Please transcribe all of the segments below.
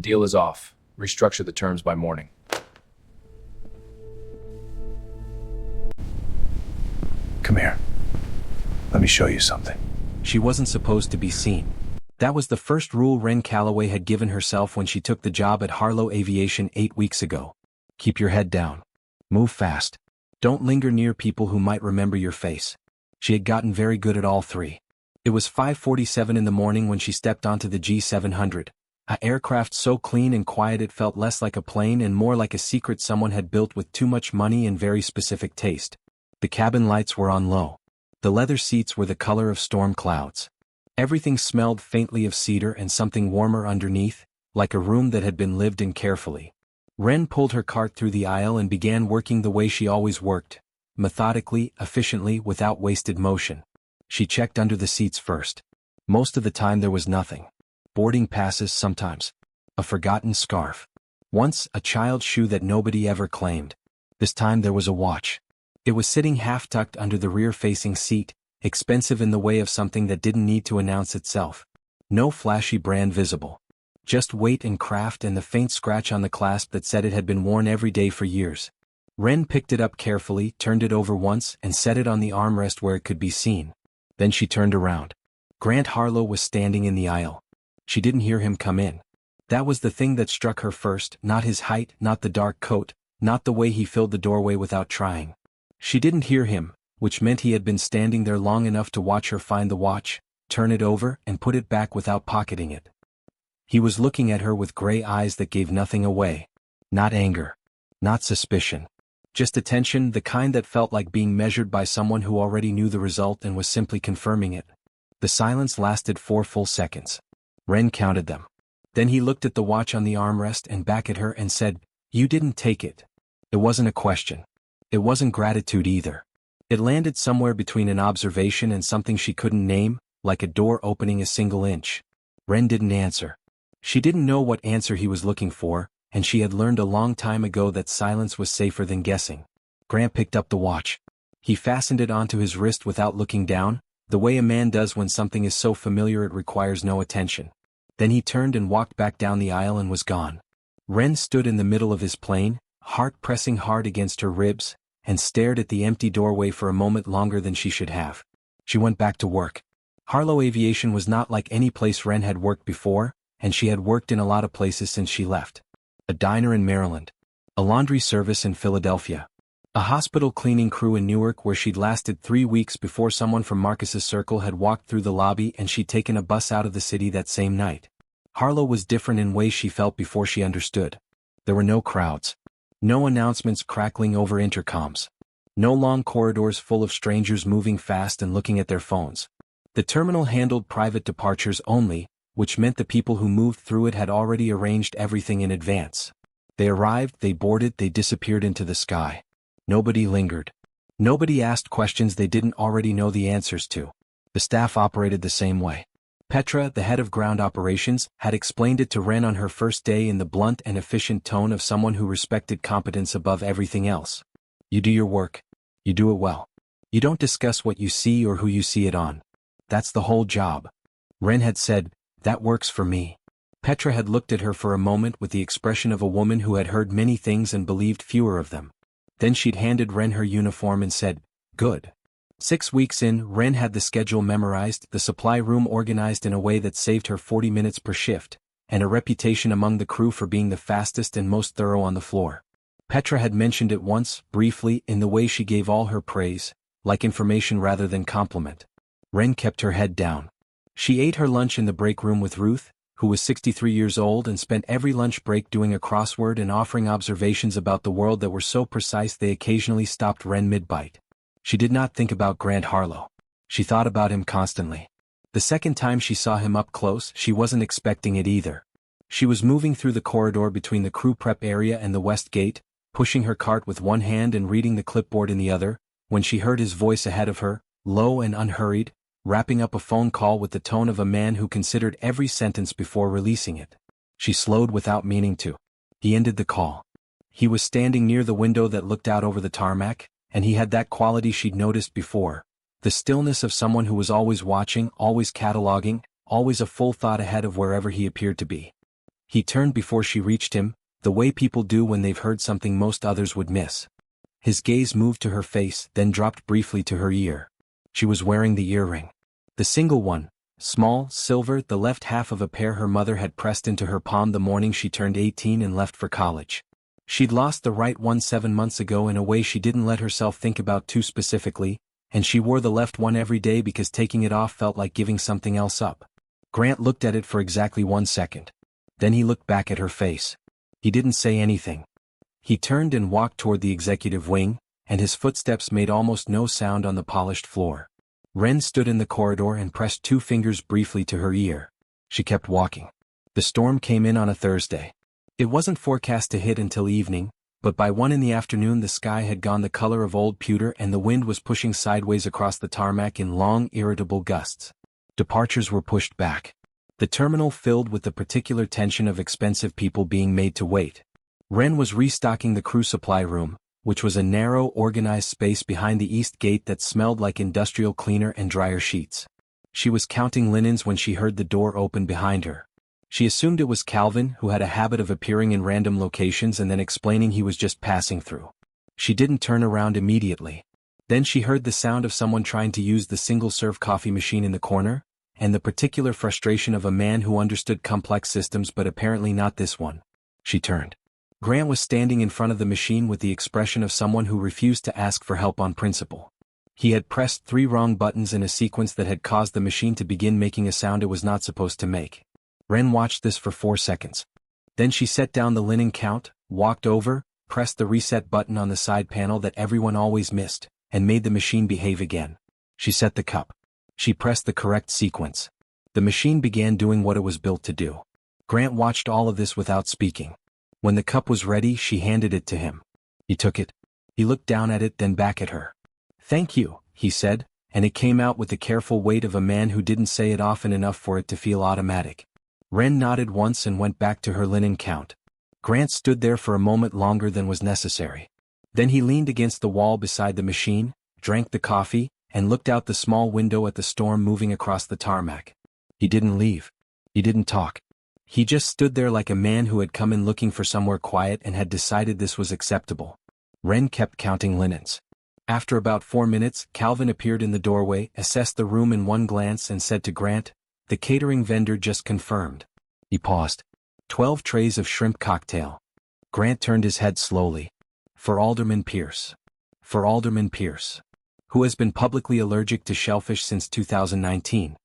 deal is off. Restructure the terms by morning. Come here. Let me show you something. She wasn't supposed to be seen. That was the first rule Ren Calloway had given herself when she took the job at Harlow Aviation 8 weeks ago. Keep your head down. Move fast. Don't linger near people who might remember your face. She had gotten very good at all three. It was 5:47 in the morning when she stepped onto the G700, an aircraft so clean and quiet it felt less like a plane and more like a secret someone had built with too much money and very specific taste. The cabin lights were on low. The leather seats were the color of storm clouds. Everything smelled faintly of cedar and something warmer underneath, like a room that had been lived in carefully. Ren pulled her cart through the aisle and began working the way she always worked, methodically, efficiently, without wasted motion. She checked under the seats first. Most of the time there was nothing. Boarding passes sometimes. A forgotten scarf. Once, a child's shoe that nobody ever claimed. This time there was a watch. It was sitting half-tucked under the rear-facing seat, expensive in the way of something that didn't need to announce itself. No flashy brand visible. Just weight and craft and the faint scratch on the clasp that said it had been worn every day for years. Ren picked it up carefully, turned it over once, and set it on the armrest where it could be seen. Then she turned around. Grant Harlow was standing in the aisle. She didn't hear him come in. That was the thing that struck her first, not his height, not the dark coat, not the way he filled the doorway without trying. She didn't hear him, which meant he had been standing there long enough to watch her find the watch, turn it over, and put it back without pocketing it. He was looking at her with gray eyes that gave nothing away. Not anger. Not suspicion. Just attention, the kind that felt like being measured by someone who already knew the result and was simply confirming it. The silence lasted 4 full seconds. Ren counted them. Then he looked at the watch on the armrest and back at her and said, "You didn't take it." It wasn't a question. It wasn't gratitude either. It landed somewhere between an observation and something she couldn't name, like a door opening a single inch. Ren didn't answer. She didn't know what answer he was looking for, and she had learned a long time ago that silence was safer than guessing. Grant picked up the watch. He fastened it onto his wrist without looking down, the way a man does when something is so familiar it requires no attention. Then he turned and walked back down the aisle and was gone. Ren stood in the middle of his plane, heart pressing hard against her ribs, and stared at the empty doorway for a moment longer than she should have. She went back to work. Harlow Aviation was not like any place Ren had worked before, and she had worked in a lot of places since she left. A diner in Maryland. A laundry service in Philadelphia. A hospital cleaning crew in Newark where she'd lasted 3 weeks before someone from Marcus's circle had walked through the lobby and she'd taken a bus out of the city that same night. Harlow was different in ways she felt before she understood. There were no crowds. No announcements crackling over intercoms. No long corridors full of strangers moving fast and looking at their phones. The terminal handled private departures only, which meant the people who moved through it had already arranged everything in advance. They arrived, they boarded, they disappeared into the sky. Nobody lingered. Nobody asked questions they didn't already know the answers to. The staff operated the same way. Petra, the head of ground operations, had explained it to Ren on her first day in the blunt and efficient tone of someone who respected competence above everything else. You do your work. You do it well. You don't discuss what you see or who you see it on. That's the whole job. Ren had said, "That works for me." Petra had looked at her for a moment with the expression of a woman who had heard many things and believed fewer of them. Then she'd handed Ren her uniform and said, "Good." 6 weeks in, Ren had the schedule memorized, the supply room organized in a way that saved her 40 minutes per shift, and a reputation among the crew for being the fastest and most thorough on the floor. Petra had mentioned it once, briefly, in the way she gave all her praise, like information rather than compliment. Ren kept her head down. She ate her lunch in the break room with Ruth, who was 63 years old and spent every lunch break doing a crossword and offering observations about the world that were so precise they occasionally stopped Ren mid-bite. She did not think about Grant Harlow. She thought about him constantly. The second time she saw him up close, she wasn't expecting it either. She was moving through the corridor between the crew prep area and the west gate, pushing her cart with one hand and reading the clipboard in the other, when she heard his voice ahead of her, low and unhurried, wrapping up a phone call with the tone of a man who considered every sentence before releasing it. She slowed without meaning to. He ended the call. He was standing near the window that looked out over the tarmac, and he had that quality she'd noticed before, the stillness of someone who was always watching, always cataloging, always a full thought ahead of wherever he appeared to be. He turned before she reached him, the way people do when they've heard something most others would miss. His gaze moved to her face, then dropped briefly to her ear. She was wearing the earring. The single one, small, silver, the left half of a pair her mother had pressed into her palm the morning she turned 18 and left for college. She'd lost the right one 7 months ago in a way she didn't let herself think about too specifically, and she wore the left one every day because taking it off felt like giving something else up. Grant looked at it for exactly 1 second. Then he looked back at her face. He didn't say anything. He turned and walked toward the executive wing, and his footsteps made almost no sound on the polished floor. Ren stood in the corridor and pressed 2 fingers briefly to her ear. She kept walking. The storm came in on a Thursday. It wasn't forecast to hit until evening, but by 1 in the afternoon the sky had gone the color of old pewter and the wind was pushing sideways across the tarmac in long, irritable gusts. Departures were pushed back. The terminal filled with the particular tension of expensive people being made to wait. Ren was restocking the crew supply room, which was a narrow, organized space behind the east gate that smelled like industrial cleaner and dryer sheets. She was counting linens when she heard the door open behind her. She assumed it was Calvin, who had a habit of appearing in random locations and then explaining he was just passing through. She didn't turn around immediately. Then she heard the sound of someone trying to use the single-serve coffee machine in the corner, and the particular frustration of a man who understood complex systems but apparently not this one. She turned. Grant was standing in front of the machine with the expression of someone who refused to ask for help on principle. He had pressed 3 wrong buttons in a sequence that had caused the machine to begin making a sound it was not supposed to make. Ren watched this for 4 seconds. Then she set down the linen count, walked over, pressed the reset button on the side panel that everyone always missed, and made the machine behave again. She set the cup. She pressed the correct sequence. The machine began doing what it was built to do. Grant watched all of this without speaking. When the cup was ready, she handed it to him. He took it. He looked down at it, then back at her. "Thank you," he said, and it came out with the careful weight of a man who didn't say it often enough for it to feel automatic. Ren nodded once and went back to her linen count. Grant stood there for a moment longer than was necessary. Then he leaned against the wall beside the machine, drank the coffee, and looked out the small window at the storm moving across the tarmac. He didn't leave. He didn't talk. He just stood there like a man who had come in looking for somewhere quiet and had decided this was acceptable. Ren kept counting linens. After about 4 minutes, Calvin appeared in the doorway, assessed the room in one glance and said to Grant, "The catering vendor just confirmed." He paused. 12 trays of shrimp cocktail. Grant turned his head slowly. "For Alderman Pierce. For Alderman Pierce. Who has been publicly allergic to shellfish since 2019.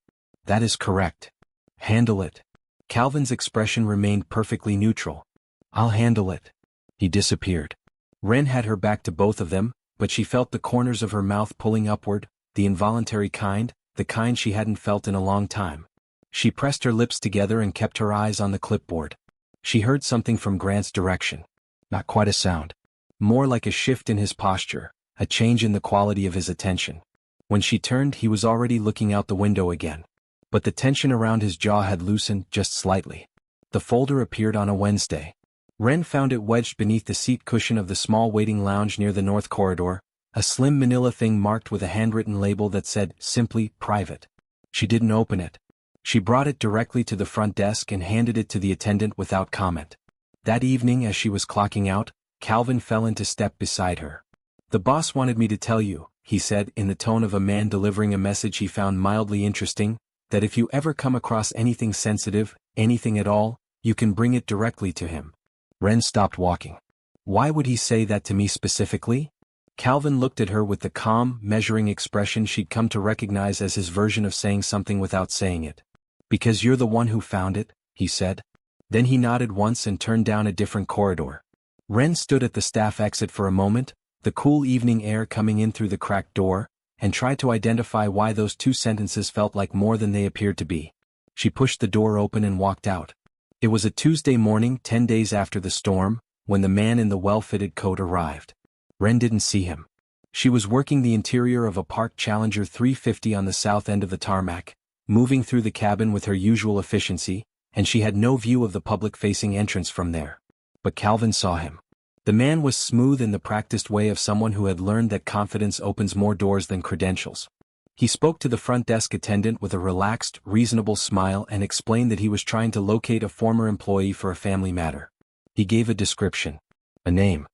That is correct. Handle it." Calvin's expression remained perfectly neutral. "I'll handle it." He disappeared. Ren had her back to both of them, but she felt the corners of her mouth pulling upward, the involuntary kind, the kind she hadn't felt in a long time. She pressed her lips together and kept her eyes on the clipboard. She heard something from Grant's direction. Not quite a sound. More like a shift in his posture, a change in the quality of his attention. When she turned, he was already looking out the window again. But the tension around his jaw had loosened just slightly. The folder appeared on a Wednesday. Ren found it wedged beneath the seat cushion of the small waiting lounge near the north corridor, a slim manila thing marked with a handwritten label that said, simply, private. She didn't open it. She brought it directly to the front desk and handed it to the attendant without comment. That evening as she was clocking out, Calvin fell into step beside her. "The boss wanted me to tell you," he said in the tone of a man delivering a message he found mildly interesting, "that if you ever come across anything sensitive, anything at all, you can bring it directly to him." Ren stopped walking. Why would he say that to me specifically? Calvin looked at her with the calm, measuring expression she'd come to recognize as his version of saying something without saying it. "Because you're the one who found it," he said. Then he nodded once and turned down a different corridor. Ren stood at the staff exit for a moment, the cool evening air coming in through the cracked door, and tried to identify why those 2 sentences felt like more than they appeared to be. She pushed the door open and walked out. It was a Tuesday morning, 10 days after the storm, when the man in the well-fitted coat arrived. Ren didn't see him. She was working the interior of a parked Challenger 350 on the south end of the tarmac, moving through the cabin with her usual efficiency, and she had no view of the public-facing entrance from there. But Calvin saw him. The man was smooth in the practiced way of someone who had learned that confidence opens more doors than credentials. He spoke to the front desk attendant with a relaxed, reasonable smile and explained that he was trying to locate a former employee for a family matter. He gave a description. A name.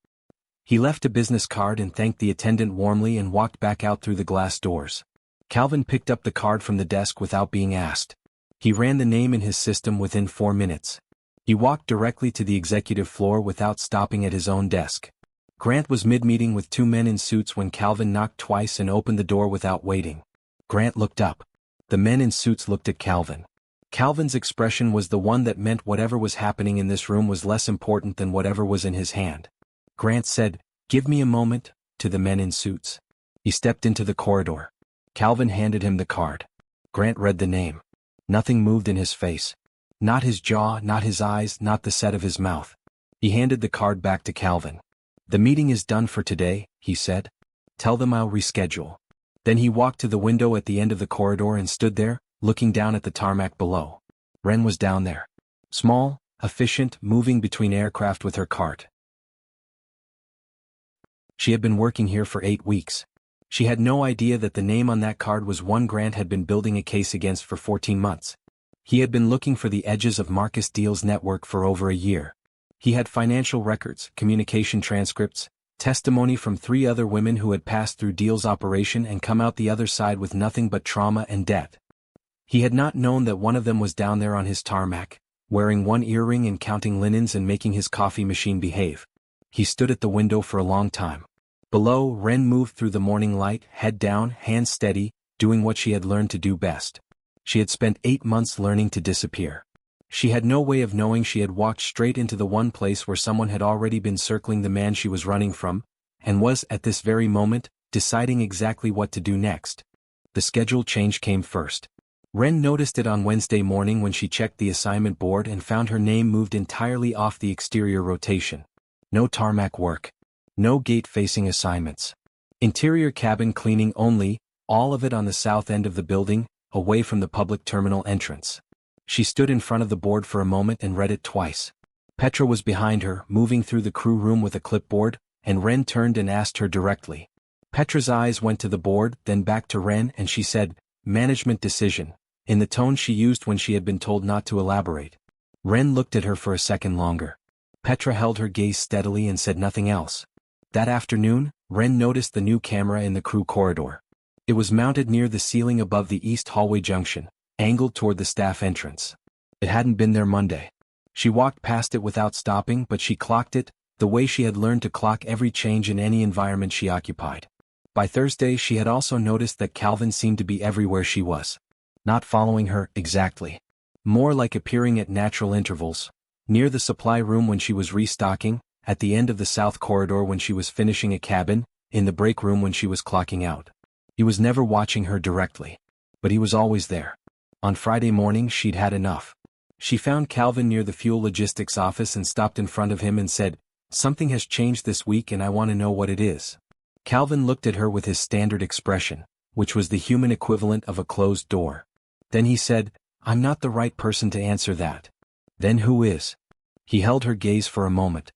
He left a business card and thanked the attendant warmly and walked back out through the glass doors. Calvin picked up the card from the desk without being asked. He ran the name in his system within 4 minutes. He walked directly to the executive floor without stopping at his own desk. Grant was mid-meeting with 2 men in suits when Calvin knocked twice and opened the door without waiting. Grant looked up. The men in suits looked at Calvin. Calvin's expression was the one that meant whatever was happening in this room was less important than whatever was in his hand. Grant said, "Give me a moment," to the men in suits. He stepped into the corridor. Calvin handed him the card. Grant read the name. Nothing moved in his face. Not his jaw, not his eyes, not the set of his mouth. He handed the card back to Calvin. "The meeting is done for today," he said. "Tell them I'll reschedule." Then he walked to the window at the end of the corridor and stood there, looking down at the tarmac below. Ren was down there. Small, efficient, moving between aircraft with her cart. She had been working here for 8 weeks. She had no idea that the name on that card was one Grant had been building a case against for 14 months. He had been looking for the edges of Marcus Deal's network for over a year. He had financial records, communication transcripts, testimony from 3 other women who had passed through Deal's operation and come out the other side with nothing but trauma and debt. He had not known that one of them was down there on his tarmac, wearing one earring and counting linens and making his coffee machine behave. He stood at the window for a long time. Below, Ren moved through the morning light, head down, hands steady, doing what she had learned to do best. She had spent 8 months learning to disappear. She had no way of knowing she had walked straight into the one place where someone had already been circling the man she was running from, and was, at this very moment, deciding exactly what to do next. The schedule change came first. Ren noticed it on Wednesday morning when she checked the assignment board and found her name moved entirely off the exterior rotation. No tarmac work. No gate-facing assignments. Interior cabin cleaning only, all of it on the south end of the building, away from the public terminal entrance. She stood in front of the board for a moment and read it twice. Petra was behind her, moving through the crew room with a clipboard, and Ren turned and asked her directly. Petra's eyes went to the board, then back to Ren, and she said, "Management decision," in the tone she used when she had been told not to elaborate. Ren looked at her for a second longer. Petra held her gaze steadily and said nothing else. That afternoon, Ren noticed the new camera in the crew corridor. It was mounted near the ceiling above the east hallway junction, angled toward the staff entrance. It hadn't been there Monday. She walked past it without stopping, but she clocked it, the way she had learned to clock every change in any environment she occupied. By Thursday she had also noticed that Calvin seemed to be everywhere she was. Not following her, exactly. More like appearing at natural intervals. Near the supply room when she was restocking, at the end of the south corridor when she was finishing a cabin, in the break room when she was clocking out. He was never watching her directly. But he was always there. On Friday morning she'd had enough. She found Calvin near the fuel logistics office and stopped in front of him and said, "Something has changed this week and I want to know what it is." Calvin looked at her with his standard expression, which was the human equivalent of a closed door. Then he said, "I'm not the right person to answer that." "Then who is?" He held her gaze for a moment.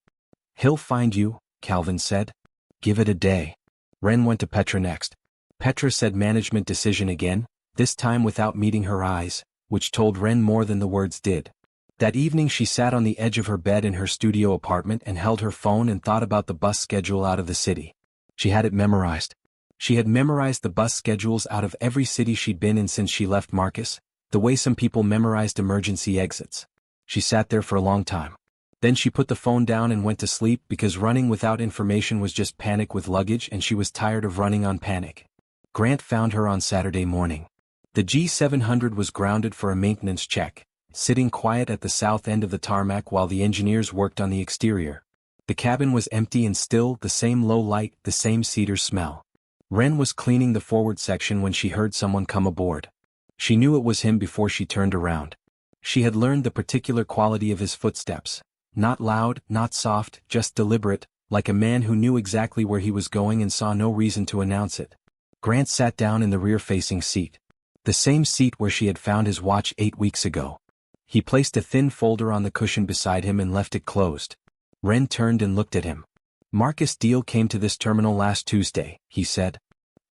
"He'll find you," Calvin said. "Give it a day." Ren went to Petra next. Petra said management decision again, this time without meeting her eyes, which told Ren more than the words did. That evening she sat on the edge of her bed in her studio apartment and held her phone and thought about the bus schedule out of the city. She had it memorized. She had memorized the bus schedules out of every city she'd been in since she left Marcus, the way some people memorized emergency exits. She sat there for a long time. Then she put the phone down and went to sleep because running without information was just panic with luggage and she was tired of running on panic. Grant found her on Saturday morning. The G700 was grounded for a maintenance check, sitting quiet at the south end of the tarmac while the engineers worked on the exterior. The cabin was empty and still, the same low light, the same cedar smell. Ren was cleaning the forward section when she heard someone come aboard. She knew it was him before she turned around. She had learned the particular quality of his footsteps. Not loud, not soft, just deliberate, like a man who knew exactly where he was going and saw no reason to announce it. Grant sat down in the rear-facing seat. The same seat where she had found his watch 8 weeks ago. He placed a thin folder on the cushion beside him and left it closed. Ren turned and looked at him. "Marcus Deal came to this terminal last Tuesday," he said.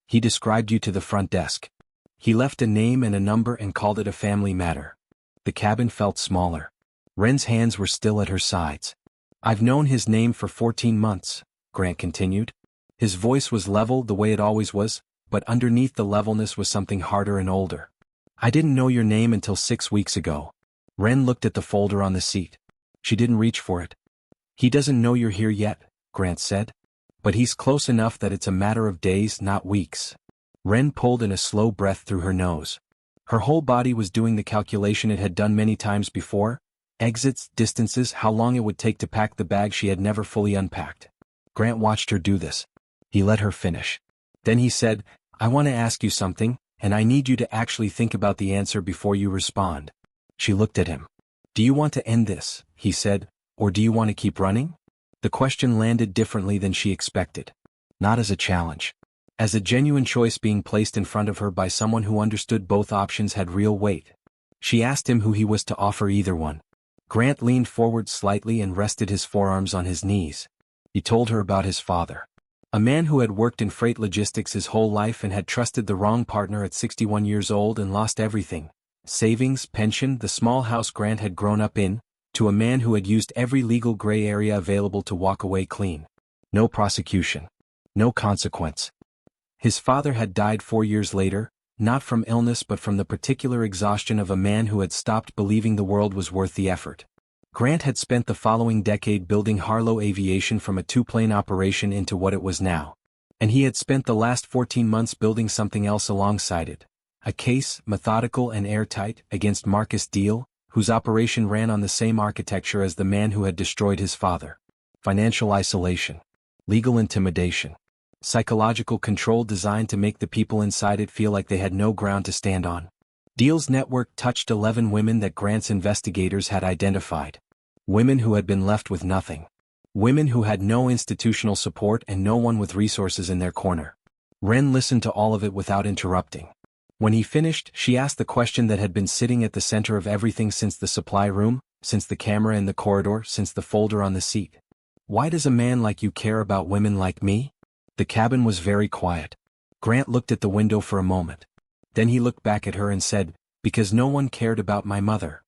"He described you to the front desk. He left a name and a number and called it a family matter. The cabin felt smaller. Ren's hands were still at her sides. I've known his name for 14 months, Grant continued. His voice was level the way it always was, but underneath the levelness was something harder and older. I didn't know your name until 6 weeks ago. Ren looked at the folder on the seat. She didn't reach for it. He doesn't know you're here yet, Grant said. But he's close enough that it's a matter of days, not weeks. Ren pulled in a slow breath through her nose. Her whole body was doing the calculation it had done many times before: exits, distances, how long it would take to pack the bag she had never fully unpacked. Grant watched her do this. He let her finish. Then he said, I want to ask you something, and I need you to actually think about the answer before you respond. She looked at him. Do you want to end this, he said, or do you want to keep running? The question landed differently than she expected. Not as a challenge. As a genuine choice being placed in front of her by someone who understood both options had real weight. She asked him who he was to offer either one. Grant leaned forward slightly and rested his forearms on his knees. He told her about his father. A man who had worked in freight logistics his whole life and had trusted the wrong partner at 61 years old and lost everything. Savings, pension, the small house Grant had grown up in, to a man who had used every legal gray area available to walk away clean. No prosecution. No consequence. His father had died 4 years later, not from illness but from the particular exhaustion of a man who had stopped believing the world was worth the effort. Grant had spent the following decade building Harlow Aviation from a 2-plane operation into what it was now. And he had spent the last 14 months building something else alongside it. A case, methodical and airtight, against Marcus Deal, whose operation ran on the same architecture as the man who had destroyed his father. Financial isolation. Legal intimidation. Psychological control designed to make the people inside it feel like they had no ground to stand on. Deal's network touched 11 women that Grant's investigators had identified. Women who had been left with nothing. Women who had no institutional support and no one with resources in their corner. Ren listened to all of it without interrupting. When he finished, she asked the question that had been sitting at the center of everything since the supply room, since the camera in the corridor, since the folder on the seat. Why does a man like you care about women like me? The cabin was very quiet. Grant looked at the window for a moment. Then he looked back at her and said, because no one cared about my mother.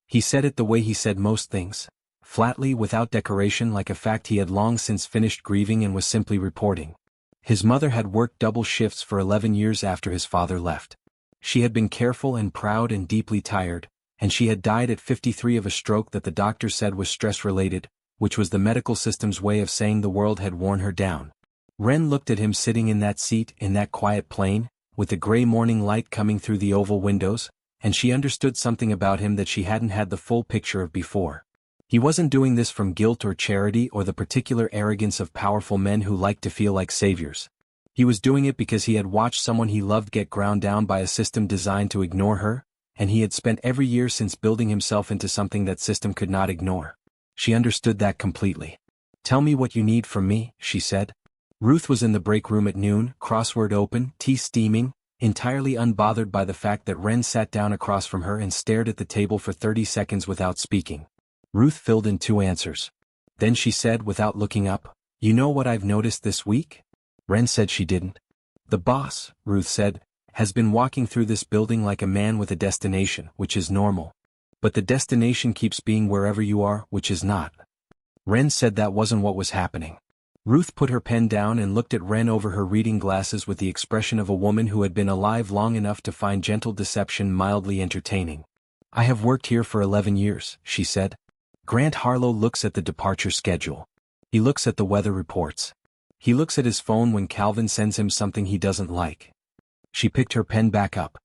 He said it the way he said most things. Flatly, without decoration, like a fact he had long since finished grieving and was simply reporting. His mother had worked double shifts for 11 years after his father left. She had been careful and proud and deeply tired, and she had died at 53 of a stroke that the doctor said was stress-related, which was the medical system's way of saying the world had worn her down. Ren looked at him sitting in that seat in that quiet plane, with the gray morning light coming through the oval windows, and she understood something about him that she hadn't had the full picture of before. He wasn't doing this from guilt or charity or the particular arrogance of powerful men who like to feel like saviors. He was doing it because he had watched someone he loved get ground down by a system designed to ignore her, and he had spent every year since building himself into something that system could not ignore. She understood that completely. Tell me what you need from me, she said. Ruth was in the break room at noon, crossword open, tea steaming, entirely unbothered by the fact that Ren sat down across from her and stared at the table for 30 seconds without speaking. Ruth filled in 2 answers. Then she said without looking up, you know what I've noticed this week? Ren said she didn't. The boss, Ruth said, has been walking through this building like a man with a destination, which is normal. But the destination keeps being wherever you are, which is not. Ren said that wasn't what was happening. Ruth put her pen down and looked at Ren over her reading glasses with the expression of a woman who had been alive long enough to find gentle deception mildly entertaining. I have worked here for 11 years, she said. Grant Harlow looks at the departure schedule. He looks at the weather reports. He looks at his phone when Calvin sends him something he doesn't like. She picked her pen back up.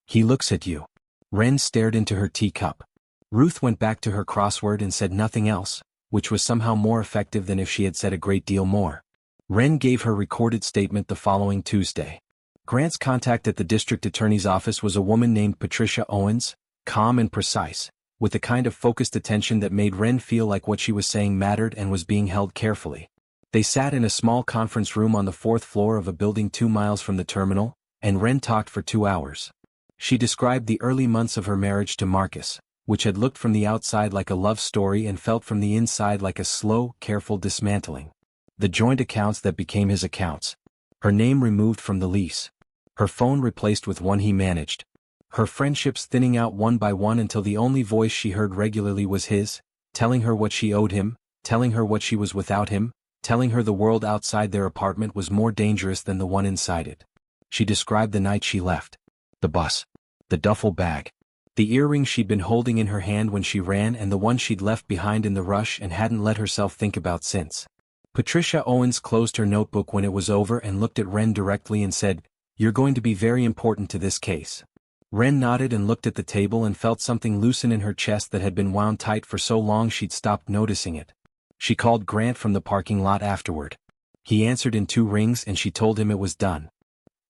He looks at you. Ren stared into her teacup. Ruth went back to her crossword and said nothing else, which was somehow more effective than if she had said a great deal more. Ren gave her recorded statement the following Tuesday. Grant's contact at the district attorney's office was a woman named Patricia Owens, calm and precise, with the kind of focused attention that made Ren feel like what she was saying mattered and was being held carefully. They sat in a small conference room on the 4th floor of a building 2 miles from the terminal, and Ren talked for 2 hours. She described the early months of her marriage to Marcus, which had looked from the outside like a love story and felt from the inside like a slow, careful dismantling. The joint accounts that became his accounts. Her name removed from the lease. Her phone replaced with one he managed. Her friendships thinning out one by one until the only voice she heard regularly was his, telling her what she owed him, telling her what she was without him, telling her the world outside their apartment was more dangerous than the one inside it. She described the night she left. The bus. The duffel bag. The earrings she'd been holding in her hand when she ran and the one she'd left behind in the rush and hadn't let herself think about since. Patricia Owens closed her notebook when it was over and looked at Ren directly and said, "You're going to be very important to this case." Ren nodded and looked at the table and felt something loosen in her chest that had been wound tight for so long she'd stopped noticing it. She called Grant from the parking lot afterward. He answered in 2 rings and she told him it was done.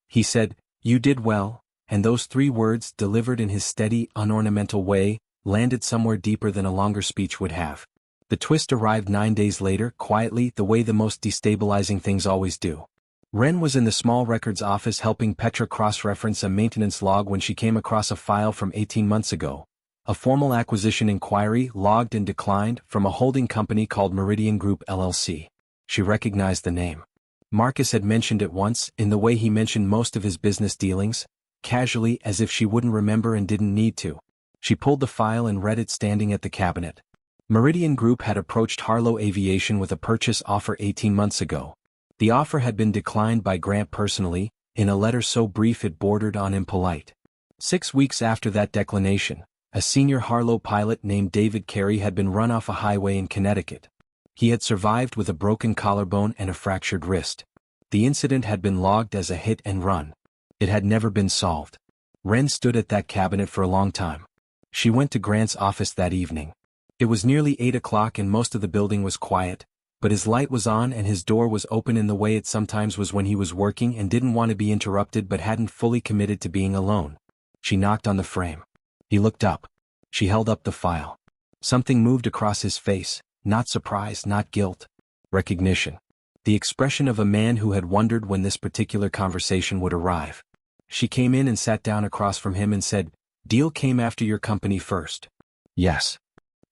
He said, "You did well," and those 3 words, delivered in his steady, unornamental way, landed somewhere deeper than a longer speech would have. The twist arrived 9 days later, quietly, the way the most destabilizing things always do. Ren was in the small records office helping Petra cross-reference a maintenance log when she came across a file from 18 months ago. A formal acquisition inquiry, logged and declined, from a holding company called Meridian Group LLC. She recognized the name. Marcus had mentioned it once, in the way he mentioned most of his business dealings, casually, as if she wouldn't remember and didn't need to. She pulled the file and read it standing at the cabinet. Meridian Group had approached Harlow Aviation with a purchase offer 18 months ago. The offer had been declined by Grant personally, in a letter so brief it bordered on impolite. 6 weeks after that declination, a senior Harlow pilot named David Carey had been run off a highway in Connecticut. He had survived with a broken collarbone and a fractured wrist. The incident had been logged as a hit and run. It had never been solved. Ren stood at that cabinet for a long time. She went to Grant's office that evening. It was nearly 8 o'clock and most of the building was quiet, but his light was on and his door was open in the way it sometimes was when he was working and didn't want to be interrupted but hadn't fully committed to being alone. She knocked on the frame. He looked up. She held up the file. Something moved across his face, not surprise, not guilt. Recognition. The expression of a man who had wondered when this particular conversation would arrive. She came in and sat down across from him and said, "Deal came after your company first." "Yes."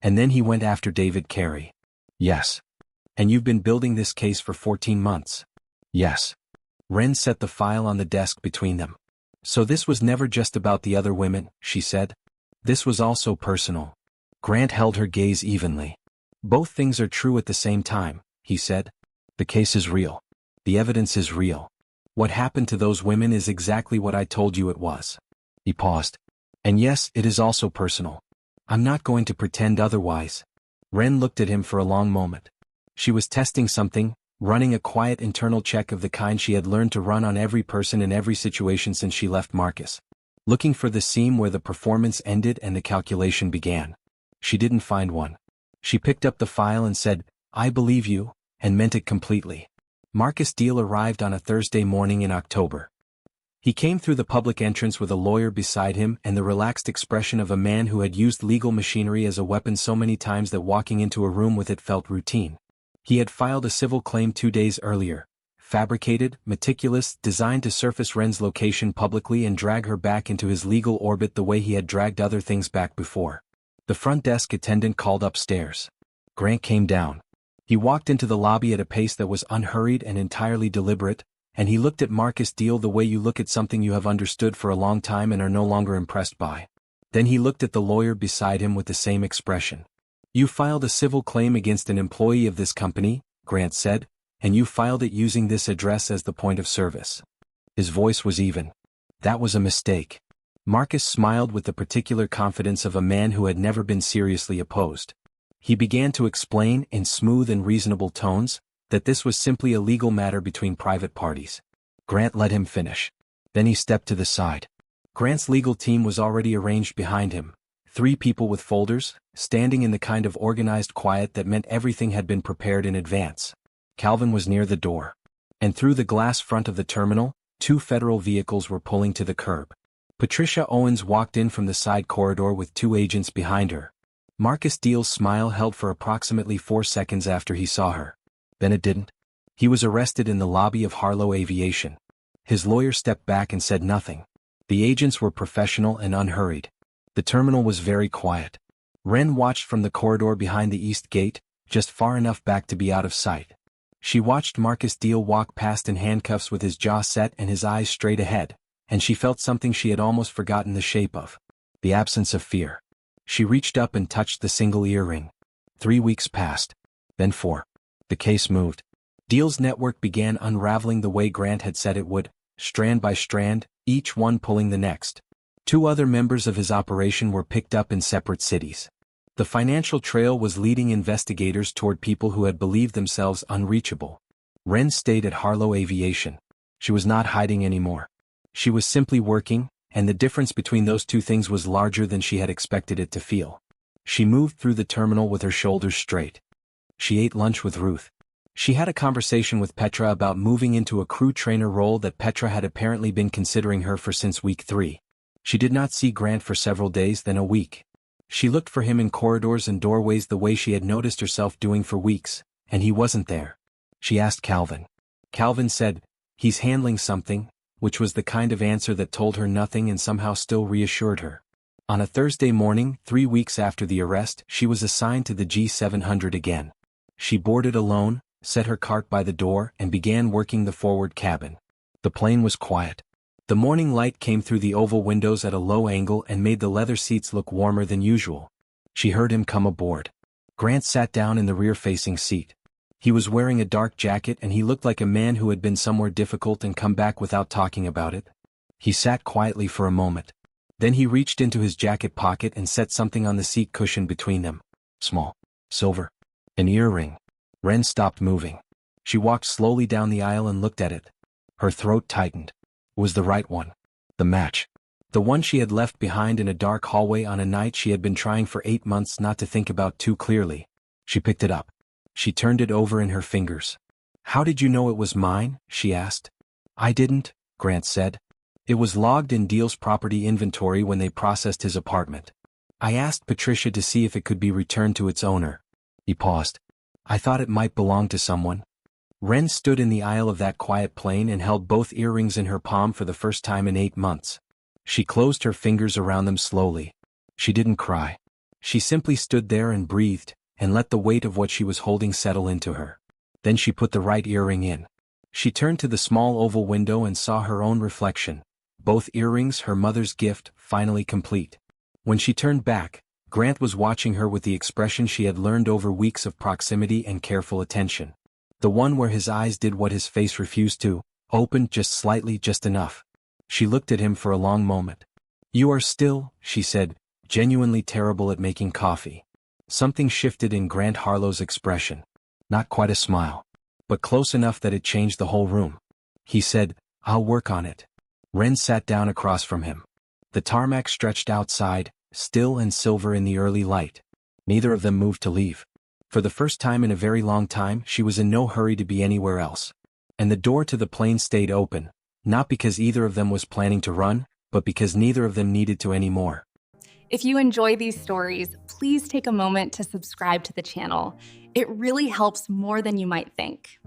"And then he went after David Carey." "Yes." "And you've been building this case for 14 months." "Yes." Ren set the file on the desk between them. "So this was never just about the other women," she said. "This was also personal." Grant held her gaze evenly. "Both things are true at the same time," he said. "The case is real. The evidence is real. What happened to those women is exactly what I told you it was." He paused. "And yes, it is also personal. I'm not going to pretend otherwise." Ren looked at him for a long moment. She was testing something, running a quiet internal check of the kind she had learned to run on every person in every situation since she left Marcus. Looking for the seam where the performance ended and the calculation began. She didn't find one. She picked up the file and said, "I believe you," and meant it completely. Marcus Deal arrived on a Thursday morning in October. He came through the public entrance with a lawyer beside him and the relaxed expression of a man who had used legal machinery as a weapon so many times that walking into a room with it felt routine. He had filed a civil claim 2 days earlier, fabricated, meticulous, designed to surface Ren's location publicly and drag her back into his legal orbit the way he had dragged other things back before. The front desk attendant called upstairs. Grant came down. He walked into the lobby at a pace that was unhurried and entirely deliberate, and he looked at Marcus Deal the way you look at something you have understood for a long time and are no longer impressed by. Then he looked at the lawyer beside him with the same expression. "You filed a civil claim against an employee of this company," Grant said, "and you filed it using this address as the point of service." His voice was even. "That was a mistake." Marcus smiled with the particular confidence of a man who had never been seriously opposed. He began to explain, in smooth and reasonable tones, that this was simply a legal matter between private parties. Grant let him finish. Then he stepped to the side. Grant's legal team was already arranged behind him, 3 people with folders, standing in the kind of organized quiet that meant everything had been prepared in advance. Calvin was near the door. And through the glass front of the terminal, 2 federal vehicles were pulling to the curb. Patricia Owens walked in from the side corridor with 2 agents behind her. Marcus Deal's smile held for approximately 4 seconds after he saw her. Then it didn't. He was arrested in the lobby of Harlow Aviation. His lawyer stepped back and said nothing. The agents were professional and unhurried. The terminal was very quiet. Ren watched from the corridor behind the east gate, just far enough back to be out of sight. She watched Marcus Deal walk past in handcuffs with his jaw set and his eyes straight ahead, and she felt something she had almost forgotten the shape of. The absence of fear. She reached up and touched the single earring. 3 weeks passed. Then 4. The case moved. Deals Network began unraveling the way Grant had said it would, strand by strand, each one pulling the next. 2 other members of his operation were picked up in separate cities. The financial trail was leading investigators toward people who had believed themselves unreachable. Wren stayed at Harlow Aviation. She was not hiding anymore. She was simply working, and the difference between those two things was larger than she had expected it to feel. She moved through the terminal with her shoulders straight. She ate lunch with Ruth. She had a conversation with Petra about moving into a crew trainer role that Petra had apparently been considering her for since week 3. She did not see Grant for several days, then a week. She looked for him in corridors and doorways the way she had noticed herself doing for weeks, and he wasn't there. She asked Calvin. Calvin said, "He's handling something," which was the kind of answer that told her nothing and somehow still reassured her. On a Thursday morning, 3 weeks after the arrest, she was assigned to the G700 again. She boarded alone, set her cart by the door, and began working the forward cabin. The plane was quiet. The morning light came through the oval windows at a low angle and made the leather seats look warmer than usual. She heard him come aboard. Grant sat down in the rear-facing seat. He was wearing a dark jacket and he looked like a man who had been somewhere difficult and come back without talking about it. He sat quietly for a moment. Then he reached into his jacket pocket and set something on the seat cushion between them. Small. Silver. An earring. Wren stopped moving. She walked slowly down the aisle and looked at it. Her throat tightened. It was the right one. The match. The one she had left behind in a dark hallway on a night she had been trying for 8 months not to think about too clearly. She picked it up. She turned it over in her fingers. "How did you know it was mine?" she asked. "I didn't," Grant said. "It was logged in Deal's property inventory when they processed his apartment. I asked Patricia to see if it could be returned to its owner." He paused. "I thought it might belong to someone." Wren stood in the aisle of that quiet plane and held both earrings in her palm for the first time in 8 months. She closed her fingers around them slowly. She didn't cry. She simply stood there and breathed, and let the weight of what she was holding settle into her. Then she put the right earring in. She turned to the small oval window and saw her own reflection. Both earrings, her mother's gift, finally complete. When she turned back, Grant was watching her with the expression she had learned over weeks of proximity and careful attention. The one where his eyes did what his face refused to, opened just slightly, just enough. She looked at him for a long moment. "You are still," she said, "genuinely terrible at making coffee." Something shifted in Grant Harlow's expression. Not quite a smile, but close enough that it changed the whole room. He said, "I'll work on it." Wren sat down across from him. The tarmac stretched outside, still and silver in the early light. Neither of them moved to leave. For the first time in a very long time, she was in no hurry to be anywhere else. And the door to the plane stayed open, not because either of them was planning to run, but because neither of them needed to anymore. If you enjoy these stories, please take a moment to subscribe to the channel. It really helps more than you might think.